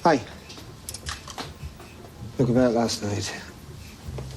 Hi. Look, about last night,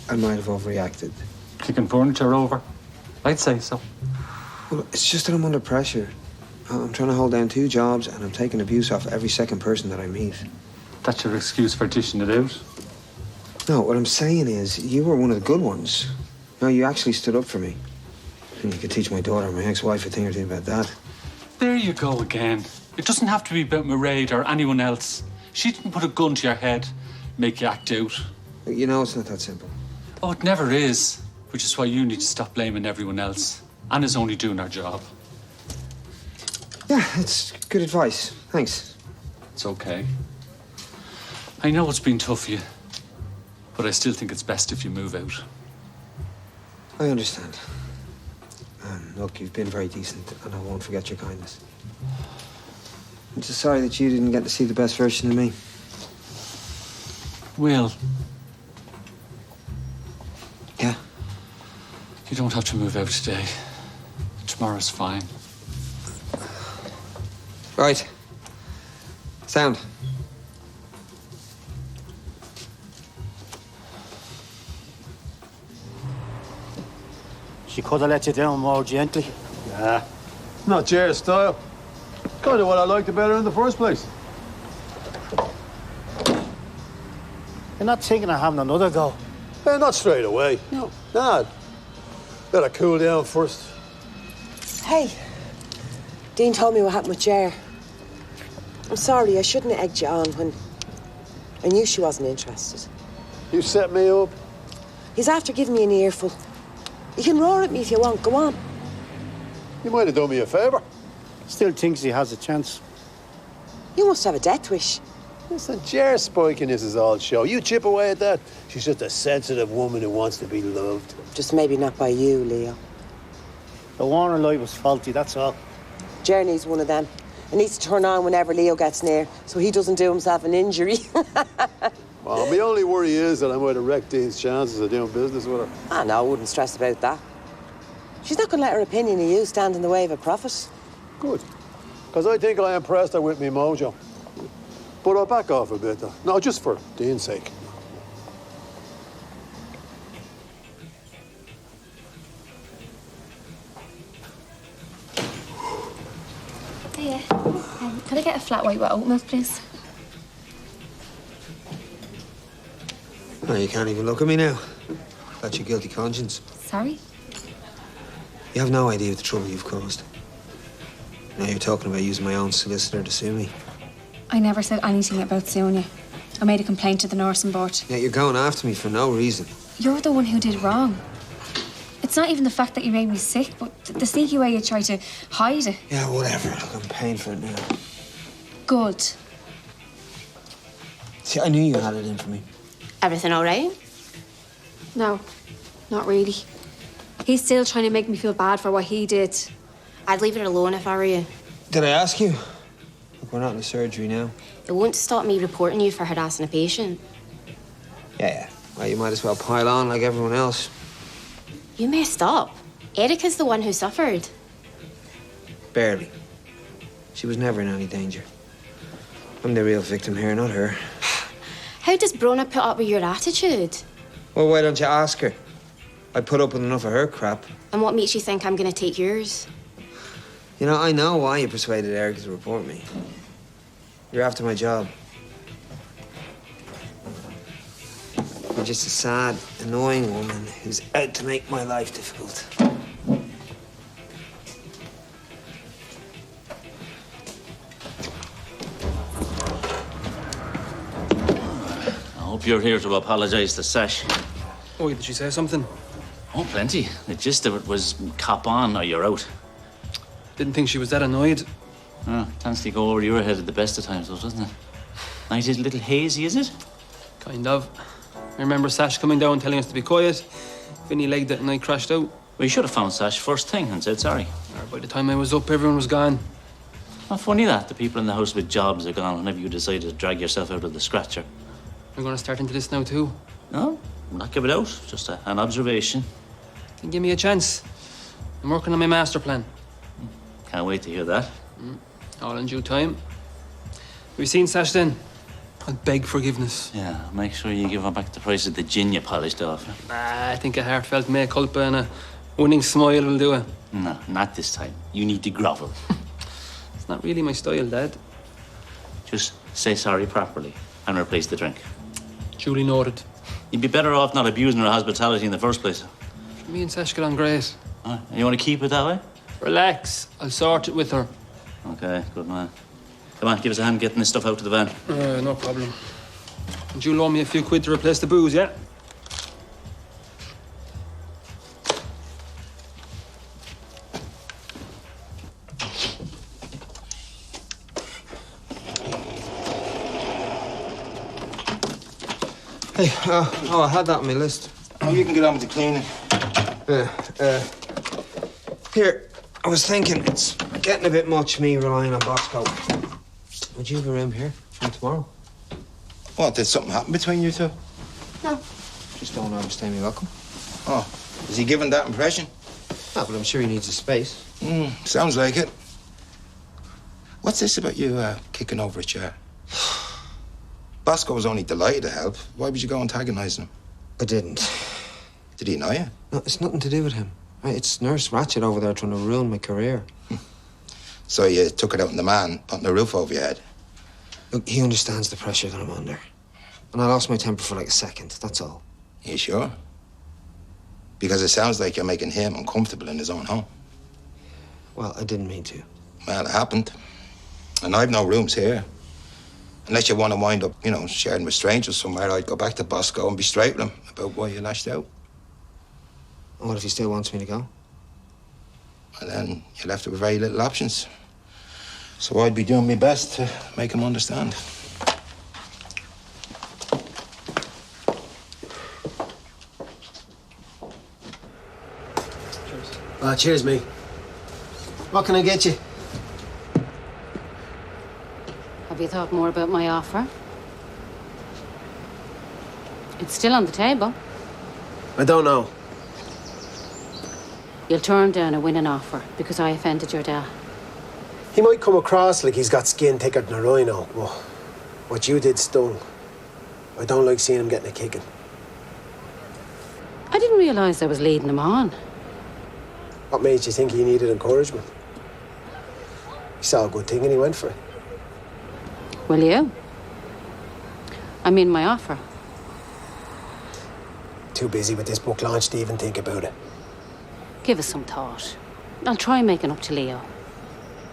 I might have overreacted. Kicking furniture over? I'd say so. Well, it's just that I'm under pressure. I'm trying to hold down 2 jobs and I'm taking abuse off every second person that I meet. That's your excuse for dishing it out? No, what I'm saying is, you were one of the good ones. No, you actually stood up for me. And you could teach my daughter, my ex-wife, a thing or two about that. There you go again. It doesn't have to be about Mairead or anyone else. She didn't put a gun to your head, make you act out. You know, it's not that simple. Oh, it never is. Which is why you need to stop blaming everyone else. Anna's only doing her job. Yeah, it's good advice. Thanks. It's okay. I know it's been tough for you, but I still think it's best if you move out. I understand. Look, you've been very decent, and I won't forget your kindness. I'm just sorry that you didn't get to see the best version of me. Will. Yeah? You don't have to move out today. Tomorrow's fine. Right. Sound. She could have let you down more gently. Nah, not Jer's style. Kind of what I liked about her in the first place. You're not thinking of having another go? Not straight away. No. Nah, let her cool down first. Hey, Dean told me what happened with Jer. I'm sorry, I shouldn't have egged you on when I knew she wasn't interested. You set me up. He's after giving me an earful. You can roar at me if you want, go on. You might have done me a favour. Still thinks he has a chance. You must have a death wish. Listen, Jer's spiking this is all show. You chip away at that. She's just a sensitive woman who wants to be loved. Just maybe not by you, Leo. The Warner light was faulty, that's all. Jer needs one of them. It needs to turn on whenever Leo gets near, so he doesn't do himself an injury. Well, my only worry is that I might have wrecked Dean's chances of doing business with her. No, I wouldn't stress about that. She's not going to let her opinion of you stand in the way of a profit. Good. Because I think I impressed her with me mojo. But I'll back off a bit, though. No, just for Dean's sake. Hiya. Could I get a flat white with oat milk, please? Oh, you can't even look at me now. That's your guilty conscience. Sorry? You have no idea the trouble you've caused. Now you're talking about using my own solicitor to sue me. I never said anything about suing you. I made a complaint to the nursing board. Yeah, you're going after me for no reason. You're the one who did wrong. It's not even the fact that you made me sick, but the sneaky way you tried to hide it. Yeah, whatever. Look, I'm paying for it now. Good. See, I knew you had it in for me. Everything all right? No, not really. He's still trying to make me feel bad for what he did. I'd leave it alone if I were you. Did I ask you? Look, we're not in the surgery now. It won't stop me reporting you for harassing a patient. Yeah. Well, you might as well pile on like everyone else. You messed up. Erica's the one who suffered. Barely. She was never in any danger. I'm the real victim here, not her. How does Brona put up with your attitude? Well, why don't you ask her? I put up with enough of her crap. And what makes you think I'm going to take yours? You know, I know why you persuaded Erica to report me. You're after my job. You're just a sad, annoying woman who's out to make my life difficult. I hope you're here to apologise to Sash. Oh, did she say something? Oh, plenty. The gist of it was cop on or you're out. Didn't think she was that annoyed. Oh, tends to go over your head at the best of times, though, doesn't it? Night is a little hazy, is it? Kind of. I remember Sash coming down telling us to be quiet. Vinny legged it and I crashed out. Well, you should have found Sash first thing and said sorry. By the time I was up, everyone was gone. Not funny that. The people in the house with jobs are gone whenever you decided to drag yourself out of the scratcher. We're going to start into this now, too. No, not give it out. Just an observation. Then give me a chance. I'm working on my master plan. Can't wait to hear that. All in due time. We've seen Sash then. I'll beg forgiveness. Yeah, make sure you give her back the price of the gin you polished off. I think a heartfelt mea culpa and a winning smile will do it. No, not this time. You need to grovel. It's not really my style, Dad. Just say sorry properly and replace the drink. Duly noted. You'd be better off not abusing her hospitality in the first place. Me and Sash get on great. And you want to keep it that way? Relax. I'll sort it with her. Okay, good man. Come on, give us a hand getting this stuff out to the van. No problem. And you loan me a few quid to replace the booze, yeah? Hey, I had that on my list. Oh, you can get on with the cleaning. Here, I was thinking it's getting a bit much me relying on Bosco. Would you have a room here from tomorrow? What, did something happen between you two? No. Just don't overstay me welcome. Oh, is he giving that impression? No, but I'm sure he needs a space. Sounds like it. What's this about you kicking over a chair? Bosco was only delighted to help. Why would you go antagonising him? I didn't. Did he know you? No, it's nothing to do with him. Right, it's Nurse Ratchet over there trying to ruin my career. So you took it out on the man, putting a roof over your head? Look, he understands the pressure that I'm under. And I lost my temper for like a second, that's all. You sure? Because it sounds like you're making him uncomfortable in his own home. Well, I didn't mean to. Well, it happened. And I've no rooms here. Unless you want to wind up, sharing with strangers somewhere, I'd go back to Bosco and be straight with him about why you lashed out. And what if he still wants me to go? And then you're left with very little options. So I'd be doing my best to make him understand. Cheers, mate. What can I get you? Have you thought more about my offer? It's still on the table. I don't know. You'll turn down a winning offer because I offended your dad. He might come across like he's got skin thicker than a rhino, but what you did stung. I don't like seeing him getting a kicking. I didn't realise I was leading him on. What made you think he needed encouragement? He saw a good thing and he went for it. Will you? I mean my offer. Too busy with this book launch to even think about it. Give us some thought. I'll try making up to Leo.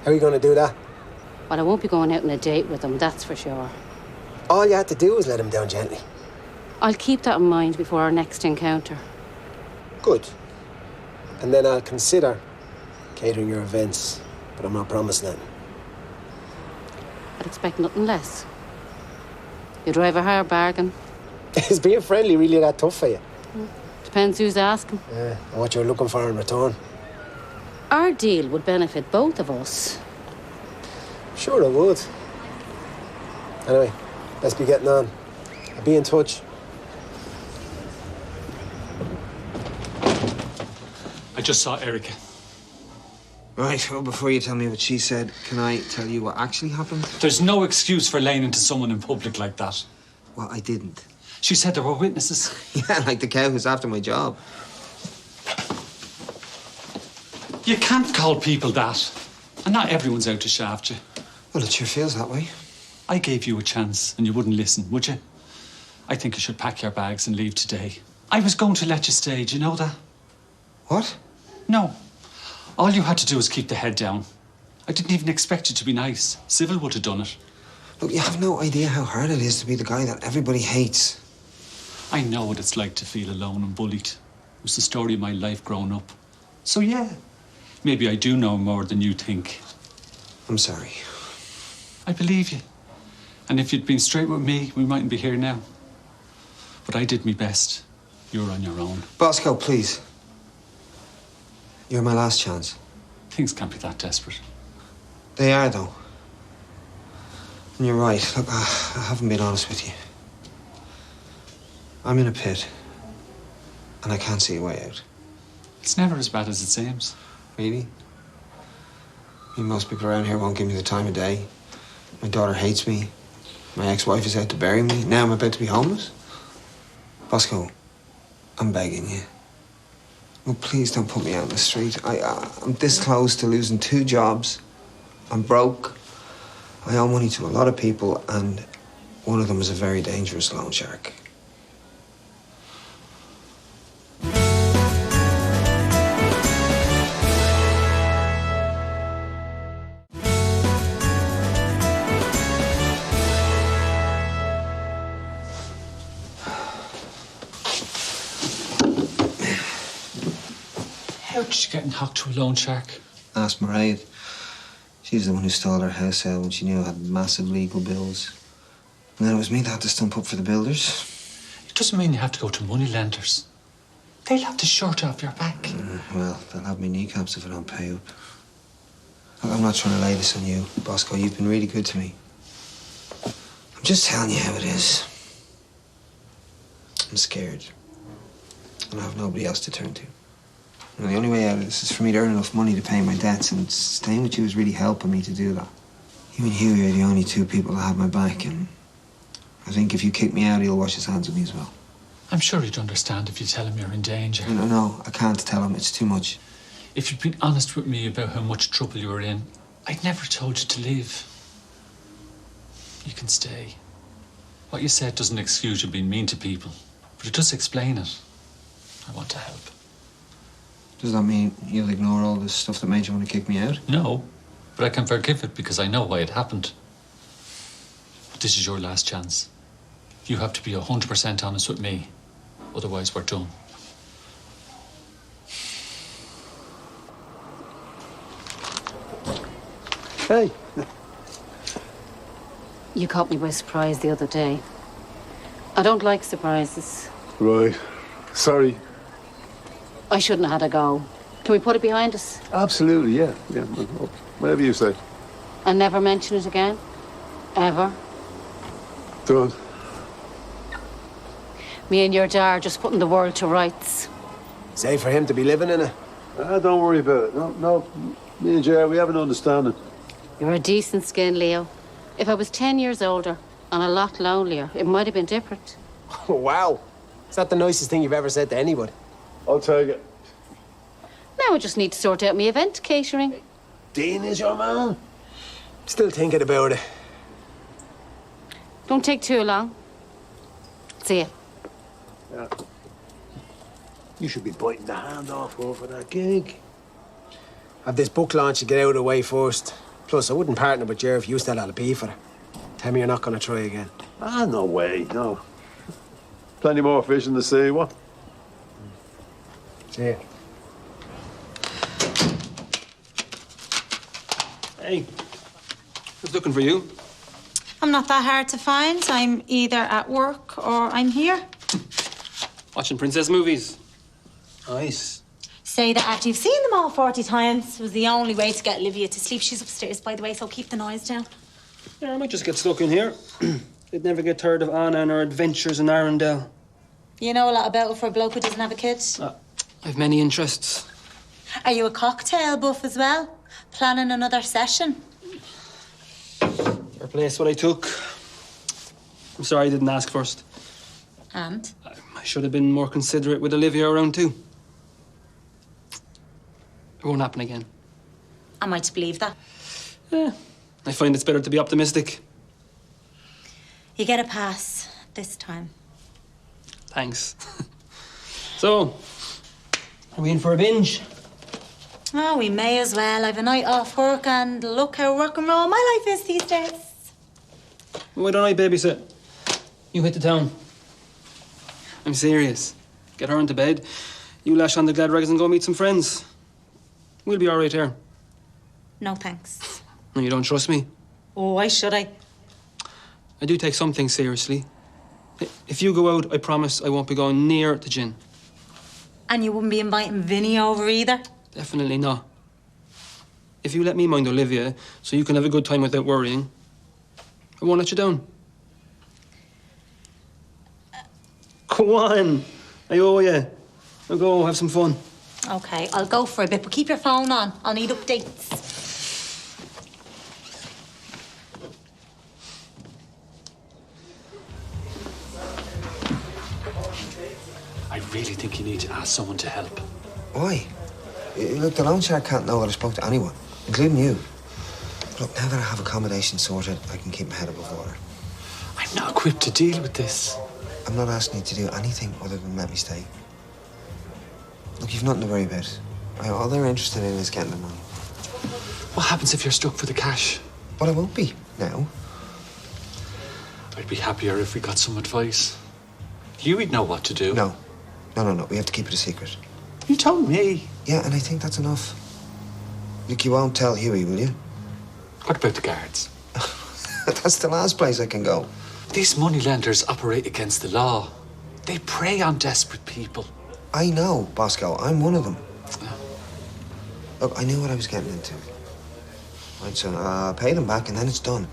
How are you going to do that? Well, I won't be going out on a date with him, that's for sure. All you had to do was let him down gently. I'll keep that in mind before our next encounter. Good. And then I'll consider catering your events, but I'm not promising that. I'd expect nothing less. You drive a hard bargain. Is being friendly really that tough for you? Depends who's asking. And what you're looking for in return. Our deal would benefit both of us. Sure it would. Anyway, let's be getting on. I'll be in touch. I just saw Erica. Right, well, before you tell me what she said, can I tell you what actually happened? There's no excuse for laying into someone in public like that. Well, I didn't. She said there were witnesses. Yeah, like the cow who's after my job. You can't call people that. And not everyone's out to shaft you. Well, it sure feels that way. I gave you a chance and you wouldn't listen, would you? I think you should pack your bags and leave today. I was going to let you stay, do you know that? What? No. All you had to do was keep the head down. I didn't even expect you to be nice. Civil would have done it. Look, you have no idea how hard it is to be the guy that everybody hates. I know what it's like to feel alone and bullied. It was the story of my life growing up. So yeah, maybe I do know more than you think. I'm sorry. I believe you. And if you'd been straight with me, we mightn't be here now. But I did my best. You're on your own. Bosco, please. You're my last chance. Things can't be that desperate. They are, though. And you're right. Look, I haven't been honest with you. I'm in a pit. And I can't see a way out. It's never as bad as it seems. Really? I mean, most people around here won't give me the time of day. My daughter hates me. My ex-wife is out to bury me. Now I'm about to be homeless. Bosco, I'm begging you. Oh, please don't put me out in the street. I'm this close to losing 2 jobs. I'm broke. I owe money to a lot of people, and one of them is a very dangerous loan shark. How did you get hooked to a loan shark? Ask Mairead. She's the one who stole her house out when she knew I had massive legal bills. And then it was me that had to stump up for the builders. It doesn't mean you have to go to money lenders. They'll have the shirt off your back. Well, they'll have me kneecaps if I don't pay up. Look, I'm not trying to lay this on you, Bosco. You've been really good to me. I'm just telling you how it is. I'm scared. And I have nobody else to turn to. You know, the only way out of this is for me to earn enough money to pay my debts, and staying with you is really helping me to do that. You and Hughie are the only 2 people that have my back, and I think if you kick me out, he'll wash his hands of me as well. I'm sure he'd understand if you tell him you're in danger. No, I can't tell him. It's too much. If you'd been honest with me about how much trouble you were in, I'd never told you to leave. You can stay. What you said doesn't excuse you being mean to people, but it does explain it. I want to help. Does that mean you'll ignore all this stuff that made you want to kick me out? No, but I can forgive it because I know why it happened. But this is your last chance. You have to be 100% honest with me. Otherwise, we're done. Hey. You caught me by surprise the other day. I don't like surprises. Right. Sorry. I shouldn't have had a go. Can we put it behind us? Absolutely, yeah. Whatever you say. And never mention it again? Ever? Done. Me and your dad are just putting the world to rights. Say for him to be living in it. Don't worry about it. No. Me and Jerry, we have an understanding. You're a decent skin, Leo. If I was 10 years older and a lot lonelier, it might have been different. Oh, wow. Is that the nicest thing you've ever said to anybody? I'll take it. Now I just need to sort out my event catering. Dean is your man. Still thinking about it. Don't take too long. See ya. Yeah. You should be biting the hand off her for that gig. Have this book launch to get out of the way first. Plus, I wouldn't partner with Jer if you still had a pee for her. Tell me you're not going to try again. No way, no. Plenty more fish in the sea, what? See ya. Hey, who's looking for you? I'm not that hard to find. I'm either at work or I'm here. Watching princess movies. Nice. Say that after you've seen them all 40 times was the only way to get Olivia to sleep. She's upstairs, by the way, so keep the noise down. Yeah, I might just get stuck in here. They'd never get tired of Anna and her adventures in Arundel. You know a lot about it for a bloke who doesn't have a kid. I've many interests. Are you a cocktail buff as well? Planning another session? Fair play, what I took. I'm sorry I didn't ask first. And? I should have been more considerate with Olivia around too. It won't happen again. Am I to believe that? Yeah, I find it's better to be optimistic. You get a pass this time. Thanks. So, are we in for a binge? Oh, we may as well. I've a night off work and look how rock and roll my life is these days. Why don't I babysit? You hit the town. I'm serious. Get her into bed. You lash on the glad rags and go meet some friends. We'll be all right here. No thanks. No, you don't trust me? Oh, why should I? I do take some things seriously. If you go out, I promise I won't be going near the gin. And you wouldn't be inviting Vinny over either? Definitely not. If you let me mind Olivia so you can have a good time without worrying, I won't let you down. Go on. I owe you. Now go, have some fun. Okay, I'll go for a bit, but keep your phone on. I'll need updates. think you need to ask someone to help. Why? Look, the loan shark can't know that I spoke to anyone, including you. Look, now that I have accommodation sorted, I can keep my head above water. I'm not equipped to deal with this. I'm not asking you to do anything other than let me stay. Look, you've nothing to worry about. All they're interested in is getting the money. What happens if you're stuck for the cash? Well, I won't be now. I'd be happier if we got some advice. You'd know what to do. No. We have to keep it a secret. You told me. Yeah, and I think that's enough. Look, you won't tell Huey, will you? What about the guards? That's the last place I can go. These moneylenders operate against the law. They prey on desperate people. I know, Bosco. I'm one of them. Look, I knew what I was getting into. Right, so I'll pay them back and then it's done.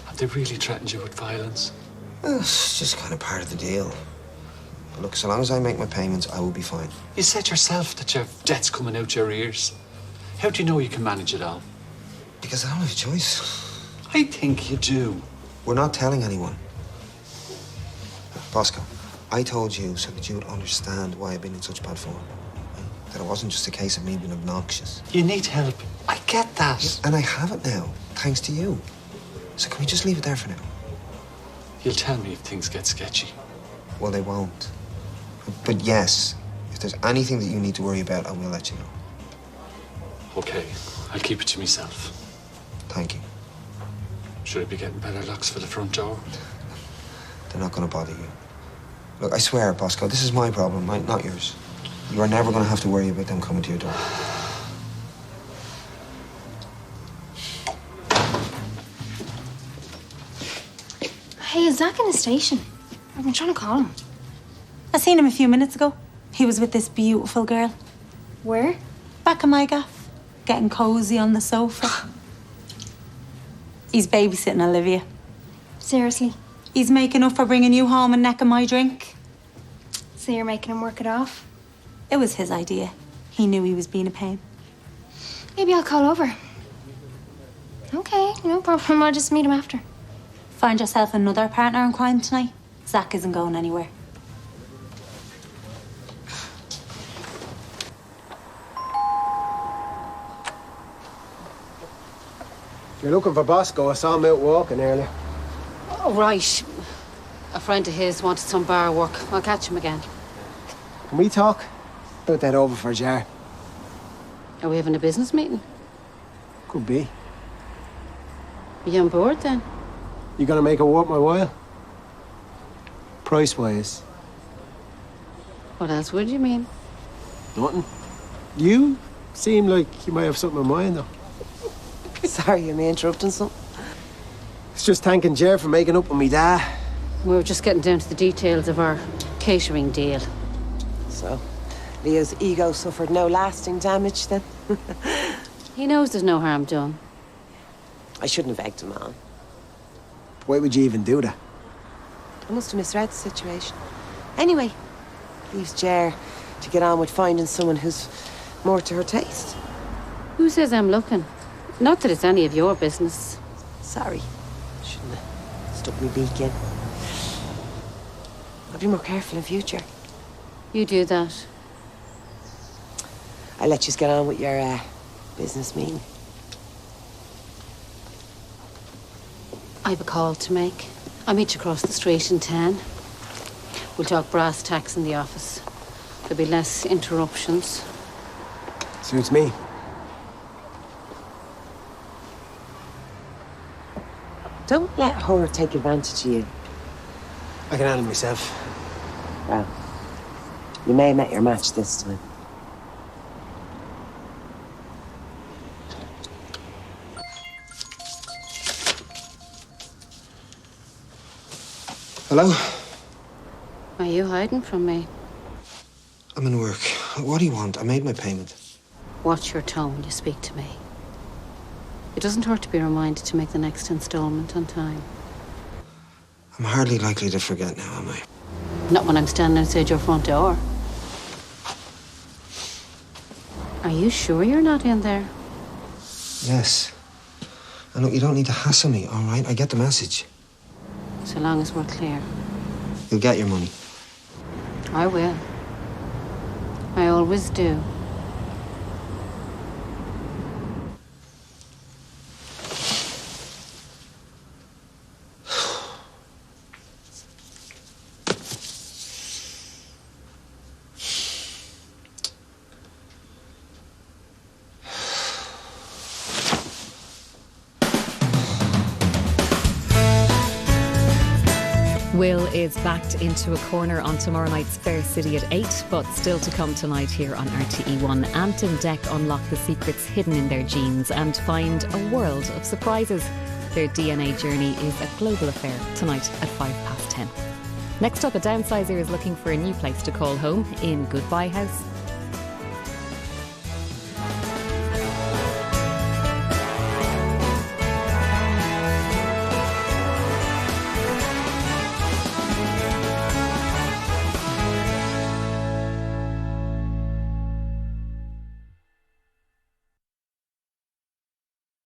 Have they really threatened you with violence? It's just kind of part of the deal. But look, so long as I make my payments, I will be fine. You said yourself that you have debts coming out your ears. How do you know you can manage it all? Because I don't have a choice. I think you do. We're not telling anyone. Bosco, I told you so that you would understand why I've been in such bad form. That it wasn't just a case of me being obnoxious. You need help. I get that. Yeah, and I have it now, thanks to you. So can we just leave it there for now? You'll tell me if things get sketchy. Well, they won't. But yes, if there's anything that you need to worry about, I will let you know. Okay, I'll keep it to myself. Thank you. Should I be getting better locks for the front door? They're not going to bother you. Look, I swear, Bosco, this is my problem, not yours. You are never going to have to worry about them coming to your door. Hey, is Zach in the station? I've been trying to call him. I seen him a few minutes ago. He was with this beautiful girl. Where? Back in my gaff, getting cozy on the sofa. He's babysitting Olivia. Seriously? He's making up for bringing you home and necking my drink. So you're making him work it off? It was his idea. He knew he was being a pain. Maybe I'll call over. Okay, no problem. I'll just meet him after. Find yourself another partner in crime tonight. Zach isn't going anywhere. If you're looking for Bosco, I saw him out walking earlier. Oh, right. A friend of his wanted some bar work. I'll catch him again. Can we talk? Put that over for a jar. Are we having a business meeting? Could be. Are you on board then? You gonna make it worth my while? Price-wise. What else would you mean? Nothing. You seem like you might have something in mind, though. Sorry, am I interrupting something? It's just thanking Jer for making up with me dad. We were just getting down to the details of our catering deal. So, Leo's ego suffered no lasting damage then? He knows there's no harm done. I shouldn't have egged him on. Why would you even do that? I must have misread the situation. Anyway, leaves Jer to get on with finding someone who's more to her taste. Who says I'm looking? Not that it's any of your business. Sorry. Shouldn't have stuck me beak in. I'll be more careful in future. You do that. I'll let you get on with your business meeting. I have a call to make. I'll meet you across the street in 10. We'll talk brass tacks in the office. There'll be less interruptions. Suits me. Don't let her take advantage of you. I can handle myself. Well, you may have met your match this time. Hello? Are you hiding from me? I'm in work. What do you want? I made my payment. Watch your tone when you speak to me. It doesn't hurt to be reminded to make the next installment on time. I'm hardly likely to forget now, am I? Not when I'm standing outside your front door. Are you sure you're not in there? Yes. And look, you don't need to hassle me, all right? I get the message. So long as we're clear. You'll get your money. I will. I always do. Will is backed into a corner on tomorrow night's Fair City at 8, but still to come tonight here on RTE1. Ant and Dec unlock the secrets hidden in their genes and find a world of surprises. Their DNA journey is a global affair tonight at 10:05. Next up, a downsizer is looking for a new place to call home in Goodbye House.